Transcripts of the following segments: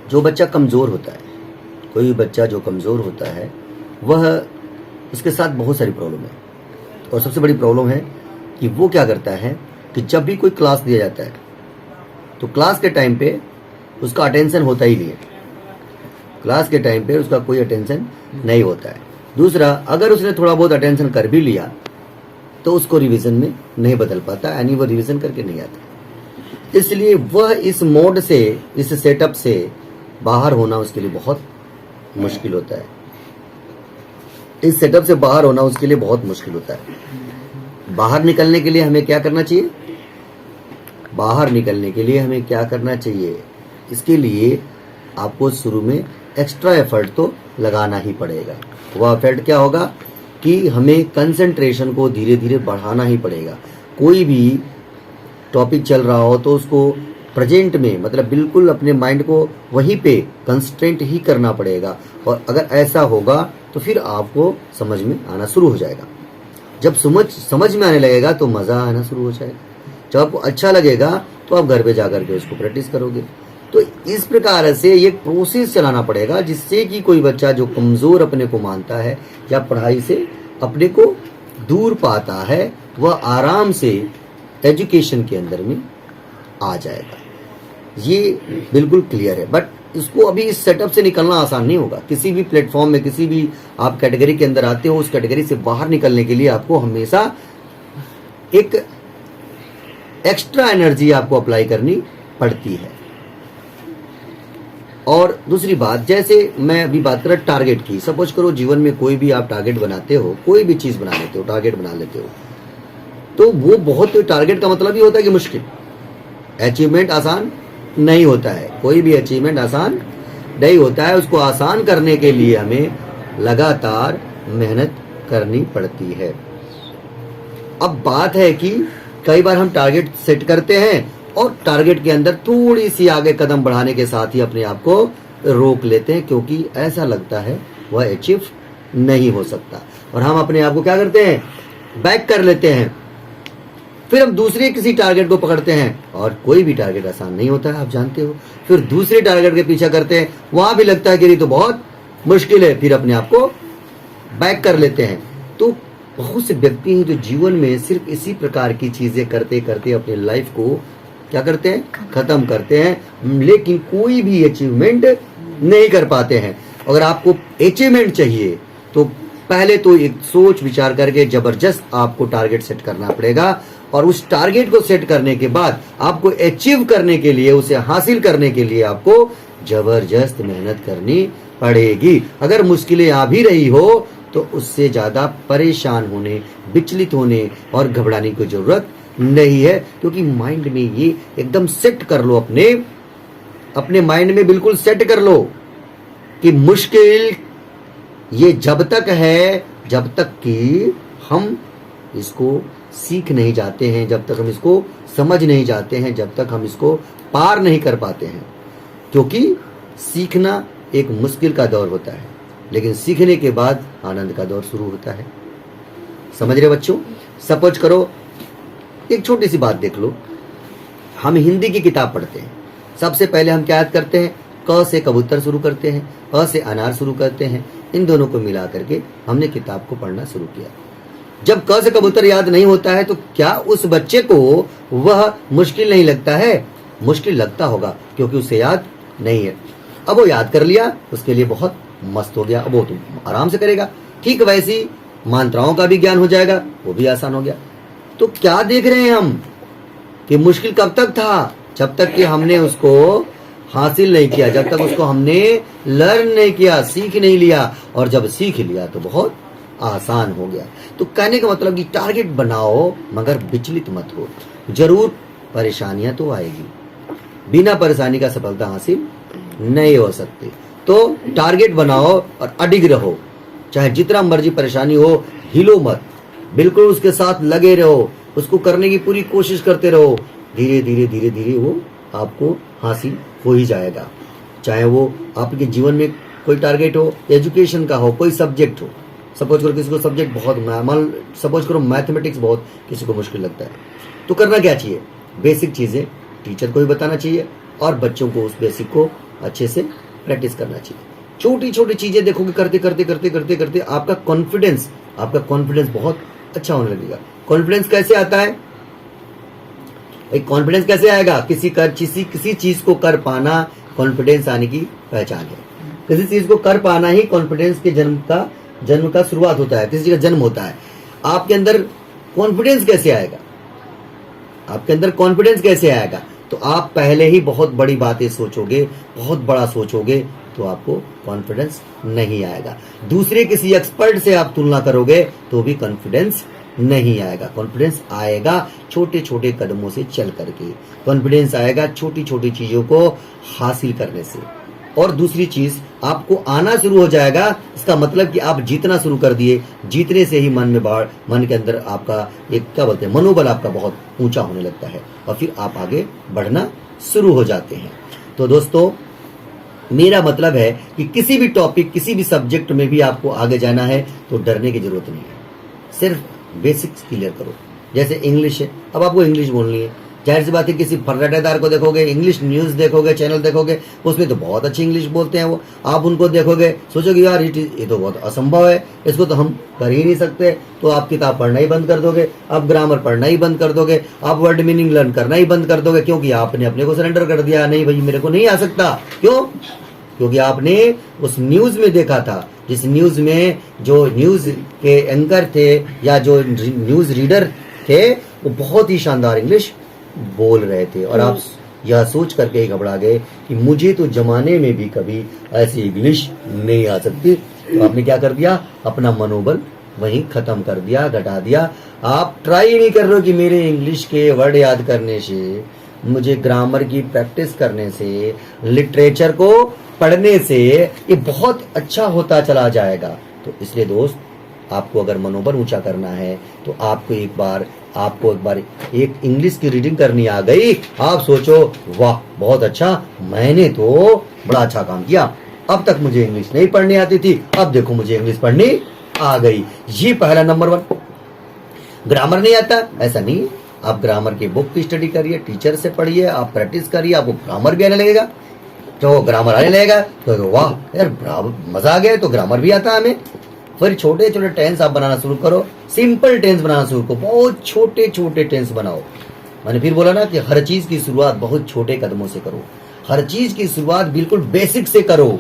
जो बच्चा कमज़ोर होता है, कोई बच्चा जो कमज़ोर होता है वह, उसके साथ बहुत सारी प्रॉब्लम है। और सबसे बड़ी प्रॉब्लम है कि वो क्या करता है कि जब भी कोई क्लास दिया जाता है तो क्लास के टाइम पे उसका अटेंशन होता ही नहीं है। क्लास के टाइम पे उसका कोई अटेंशन नहीं होता है। दूसरा, अगर उसने थोड़ा बहुत अटेंशन कर भी लिया तो उसको रिवीजन में नहीं बदल पाता, यानी वो रिवीजन करके नहीं आता। इसलिए वह इस मोड से, इस सेटअप से बाहर होना उसके लिए बहुत मुश्किल होता है। इस सेटअप से बाहर होना उसके लिए बहुत मुश्किल होता है। बाहर निकलने के लिए हमें क्या करना चाहिए? बाहर निकलने के लिए हमें क्या करना चाहिए? इसके लिए आपको शुरू में एक्स्ट्रा एफर्ट तो लगाना ही पड़ेगा। वह एफर्ट क्या होगा कि हमें कंसंट्रेशन को धीरे धीरे बढ़ाना ही पड़ेगा। कोई भी टॉपिक चल रहा हो तो उसको प्रेजेंट में, मतलब बिल्कुल अपने माइंड को वहीं पे कंस्ट्रेंट ही करना पड़ेगा। और अगर ऐसा होगा तो फिर आपको समझ में आना शुरू हो जाएगा। जब समझ में आने लगेगा तो मज़ा आना शुरू हो जाएगा। जब आपको अच्छा लगेगा तो आप घर पे जाकर के उसको प्रैक्टिस करोगे। तो इस प्रकार से ये प्रोसेस चलाना पड़ेगा, जिससे कि कोई बच्चा जो कमज़ोर अपने को मानता है या पढ़ाई से अपने को दूर पाता है, वह आराम से एजुकेशन के अंदर में आ जाएगा। ये बिल्कुल क्लियर है। बट इसको अभी इस सेटअप से निकलना आसान नहीं होगा। किसी भी प्लेटफॉर्म में, किसी भी आप कैटेगरी के अंदर आते हो, उस कैटेगरी से बाहर निकलने के लिए आपको हमेशा एक एक्स्ट्रा एनर्जी आपको अप्लाई करनी पड़ती है। और दूसरी बात, जैसे मैं अभी बात कर रहा टारगेट की, सपोज करो जीवन में कोई भी आप टारगेट बनाते हो, कोई भी चीज बना लेते हो, टारगेट बना लेते हो, तो वो बहुत, टारगेट का मतलब ये होता है कि मुश्किल, अचीवमेंट आसान नहीं होता है। कोई भी अचीवमेंट आसान नहीं होता है। उसको आसान करने के लिए हमें लगातार मेहनत करनी पड़ती है। अब बात है कि कई बार हम टारगेट सेट करते हैं और टारगेट के अंदर थोड़ी सी आगे कदम बढ़ाने के साथ ही अपने आप को रोक लेते हैं, क्योंकि ऐसा लगता है वह अचीव नहीं हो सकता। और हम अपने आप को क्या करते हैं? बैक कर लेते हैं। फिर हम दूसरे किसी टारगेट को पकड़ते हैं, और कोई भी टारगेट आसान नहीं होता है, आप जानते हो। फिर दूसरे टारगेट के पीछे करते हैं, वहां भी लगता है कि ये तो बहुत मुश्किल है, फिर अपने आप को बैक कर लेते हैं। तो बहुत से व्यक्ति हैं जो जीवन में सिर्फ इसी प्रकार की चीजें करते करते अपने लाइफ को क्या करते हैं? खत्म करते हैं, लेकिन कोई भी अचीवमेंट नहीं कर पाते हैं। अगर आपको अचीवमेंट चाहिए तो पहले तो एक सोच विचार करके जबरदस्त आपको टारगेट सेट करना पड़ेगा, और उस टारगेट को सेट करने के बाद आपको अचीव करने के लिए, उसे हासिल करने के लिए आपको जबरदस्त मेहनत करनी पड़ेगी। अगर मुश्किलें आ भी रही हो तो उससे ज्यादा परेशान होने, विचलित होने और घबराने की जरूरत नहीं है, क्योंकि माइंड में ये एकदम सेट कर लो, अपने माइंड में बिल्कुल सेट कर लो कि मुश्किल ये जब तक है, जब तक कि हम इसको सीख नहीं जाते हैं, जब तक हम इसको समझ नहीं जाते हैं, जब तक हम इसको पार नहीं कर पाते हैं। क्योंकि सीखना एक मुश्किल का दौर होता है, लेकिन सीखने के बाद आनंद का दौर शुरू होता है। समझ रहे बच्चों? सपोज करो, एक छोटी सी बात देख लो। हम हिंदी की किताब पढ़ते हैं, सबसे पहले हम क्या याद करते हैं? क से कबूतर शुरू करते हैं, अ से अनार शुरू करते हैं। इन दोनों को मिला करके हमने किताब को पढ़ना शुरू किया। जब क से कबूतर याद नहीं होता है तो क्या उस बच्चे को वह मुश्किल नहीं लगता है? मुश्किल लगता होगा, क्योंकि उसे याद नहीं है। अब वो याद कर लिया, उसके लिए बहुत मस्त हो गया, अब वो तो आराम से करेगा। ठीक वैसी मात्राओं का भी ज्ञान हो जाएगा, वो भी आसान हो गया। तो क्या देख रहे हैं हम कि मुश्किल कब तक था? जब तक कि हमने उसको हासिल नहीं किया, जब तक उसको हमने लर्न नहीं किया, सीख नहीं लिया। और जब सीख लिया तो बहुत आसान हो गया। तो कहने का मतलब कि टारगेट बनाओ, मगर विचलित मत हो। जरूर परेशानियां तो आएगी, बिना परेशानी का सफलता हासिल नहीं हो सकती। तो टारगेट बनाओ और अडिग रहो, चाहे जितना मर्जी परेशानी हो, हिलो मत, बिल्कुल उसके साथ लगे रहो, उसको करने की पूरी कोशिश करते रहो। धीरे धीरे धीरे धीरे वो आपको हासिल हो ही जाएगा। चाहे वो आपके जीवन में कोई टारगेट हो, एजुकेशन का हो, कोई सब्जेक्ट हो। सपोज करो किसी को सब्जेक्ट बहुत, सपोज करो मैथमेटिक्स बहुत किसी को मुश्किल लगता है, तो करना क्या चाहिए? बेसिक चीजें टीचर को भी बताना चाहिए और बच्चों को उस बेसिक को अच्छे से प्रैक्टिस करना चाहिए। छोटी छोटी चीजें देखोगे, करते करते करते करते करते आपका कॉन्फिडेंस बहुत अच्छा होने लगेगा। कॉन्फिडेंस कैसे आता है? एक कॉन्फिडेंस कैसे आएगा? किसी चीज को कर पाना कॉन्फिडेंस आने की पहचान है। किसी चीज को कर पाना ही कॉन्फिडेंस के जन्म का शुरुआत होता है, किसी चीज का जन्म होता है। आपके अंदर कॉन्फिडेंस कैसे आएगा? आपके अंदर कॉन्फिडेंस कैसे आएगा? तो आप पहले ही बहुत बड़ी बातें सोचोगे, बहुत बड़ा सोचोगे, तो आपको कॉन्फिडेंस नहीं आएगा। दूसरे किसी एक्सपर्ट से आप तुलना करोगे तो भी कॉन्फिडेंस नहीं आएगा। कॉन्फिडेंस आएगा छोटे छोटे कदमों से चल करके, कॉन्फिडेंस आएगा छोटी छोटी चीजों को हासिल करने से। और दूसरी चीज, आपको आना शुरू हो जाएगा, इसका मतलब कि आप जीतना शुरू कर दिए। जीतने से ही मन के अंदर आपका एक क्या बोलते हैं, मनोबल आपका बहुत ऊंचा होने लगता है और फिर आप आगे बढ़ना शुरू हो जाते हैं। तो दोस्तों, मेरा मतलब है कि किसी भी टॉपिक, किसी भी सब्जेक्ट में भी आपको आगे जाना है तो डरने की जरूरत नहीं है। सिर्फ बेसिक्स क्लियर करो। जैसे इंग्लिश है, अब आपको इंग्लिश बोलनी है, जाहिर सी बात है किसी फर्राटेदार को देखोगे, इंग्लिश न्यूज देखोगे, चैनल देखोगे, उसमें तो बहुत अच्छी इंग्लिश बोलते हैं वो। आप उनको देखोगे, सोचोगे यार ये तो बहुत असंभव है, इसको तो हम कर ही नहीं सकते। तो आप किताब पढ़ना ही बंद कर दोगे, आप ग्रामर पढ़ना ही बंद कर दोगे, आप वर्ड मीनिंग लर्न करना ही बंद कर दोगे, क्योंकि आपने अपने को सरेंडर कर दिया। नहीं भाई, मेरे को नहीं आ सकता। क्यों? क्योंकि आपने उस न्यूज में देखा था, जिस न्यूज में जो न्यूज के एंकर थे या जो न्यूज रीडर थे वो बहुत ही शानदार इंग्लिश बोल रहे थे, और आप यह सोच करके ही घबरा गए कि मुझे तो जमाने में भी कभी ऐसी इंग्लिश नहीं आ सकती। तो आपने क्या कर दिया? अपना मनोबल वहीं खत्म कर दिया, घटा दिया। आप ट्राई नहीं कर रहे हो कि मेरे इंग्लिश के वर्ड याद करने से, मुझे ग्रामर की प्रैक्टिस करने से, लिटरेचर को पढ़ने से ये बहुत अच्छा होता चला जाएगा। तो इसलिए दोस्त, आपको अगर मनोबल ऊंचा करना है तो आपको एक बार एक इंग्लिश की रीडिंग करनी आ गई, आप सोचो वाह बहुत अच्छा, मैंने तो बड़ा अच्छा काम किया। अब तक मुझे इंग्लिश नहीं पढ़नी आती थी, अब देखो मुझे इंग्लिश पढ़नी आ गई। ये पहला नंबर 1। ग्रामर नहीं आता, ऐसा नहीं। आप ग्रामर की बुक की स्टडी करिए, टीचर से पढ़िए, आप प्रैक्टिस करिए, आपको ग्रामर भी आने लगेगा। तो ग्रामर आने लगेगा तो वाह यार मजा आ गया, तो ग्रामर भी आता है हमें। फिर छोटे छोटे टेंस आप बनाना शुरू करो, सिंपल टेंस बनाना शुरू करो, बहुत छोटे छोटे टेंस बनाओ। मैंने फिर बोला ना कि हर चीज की शुरुआत बहुत छोटे कदमों से करो, हर चीज की शुरुआत बिल्कुल बेसिक से करो।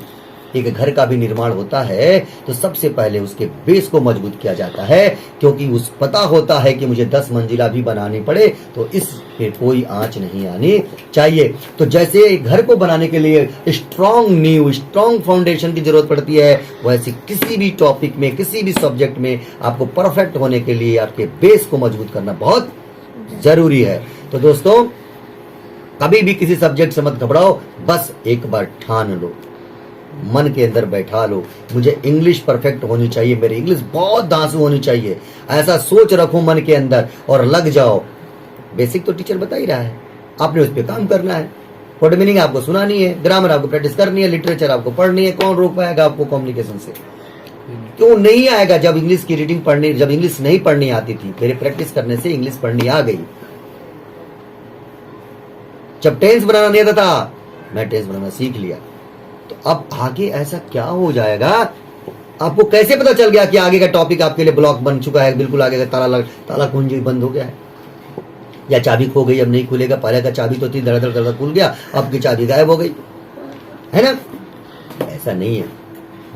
एक घर का भी निर्माण होता है तो सबसे पहले उसके बेस को मजबूत किया जाता है, क्योंकि उस पता होता है कि मुझे 10 मंजिला भी बनानी पड़े तो इस पे कोई आंच नहीं आनी चाहिए। तो जैसे घर को बनाने के लिए स्ट्रॉन्ग नींव, स्ट्रॉन्ग फाउंडेशन की जरूरत पड़ती है, वैसे किसी भी टॉपिक में, किसी भी सब्जेक्ट में आपको परफेक्ट होने के लिए आपके बेस को मजबूत करना बहुत जरूरी है। तो दोस्तों, कभी भी किसी सब्जेक्ट से मत घबराओ, बस एक बार ठान लो, मन के अंदर बैठा लो, मुझे इंग्लिश परफेक्ट होनी चाहिए, मेरी इंग्लिश बहुत धांसू होनी चाहिए, ऐसा सोच रखो मन के अंदर और लग जाओ। बेसिक तो टीचर बता ही रहा है, आपने उस पर काम करना है। वर्ड मीनिंग आपको सुनानी है, ग्रामर आपको प्रैक्टिस करनी है, लिटरेचर आपको पढ़नी है। कौन रोक पाएगा आपको कम्युनिकेशन से? क्यों नहीं आएगा? जब इंग्लिश की रीडिंग पढ़नी, जब इंग्लिश नहीं पढ़नी आती थी, मेरे प्रैक्टिस करने से इंग्लिश पढ़नी आ गई। जब टेंस बनाना नहीं आता था, मैं टेंस बनाना सीख लिया। तो अब आगे ऐसा क्या हो जाएगा? आपको कैसे पता चल गया कि आगे का टॉपिक आपके लिए ब्लॉक बन चुका है, बिल्कुल आगे का ताला कुंजी बंद हो गया है, या चाबी खो गई, अब नहीं खुलेगा। पहले का चाबी तो थी, धड़ धड़ धड़ खुल गया, अब की चाबी गायब हो गई, है ना? ऐसा नहीं है,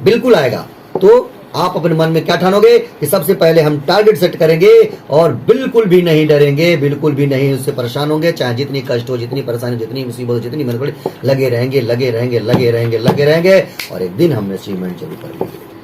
बिल्कुल आएगा। तो आप अपने मन में क्या ठानोगे कि सबसे पहले हम टारगेट सेट करेंगे और बिल्कुल भी नहीं डरेंगे, बिल्कुल भी नहीं उससे परेशान होंगे, चाहे जितनी कष्ट हो, जितनी परेशानी, जितनी मुसीबत हो, जितनी मेहनत पड़े, लगे रहेंगे, लगे रहेंगे, लगे रहेंगे, लगे रहेंगे, और एक दिन हम अचीवमेंट जरूर करेंगे।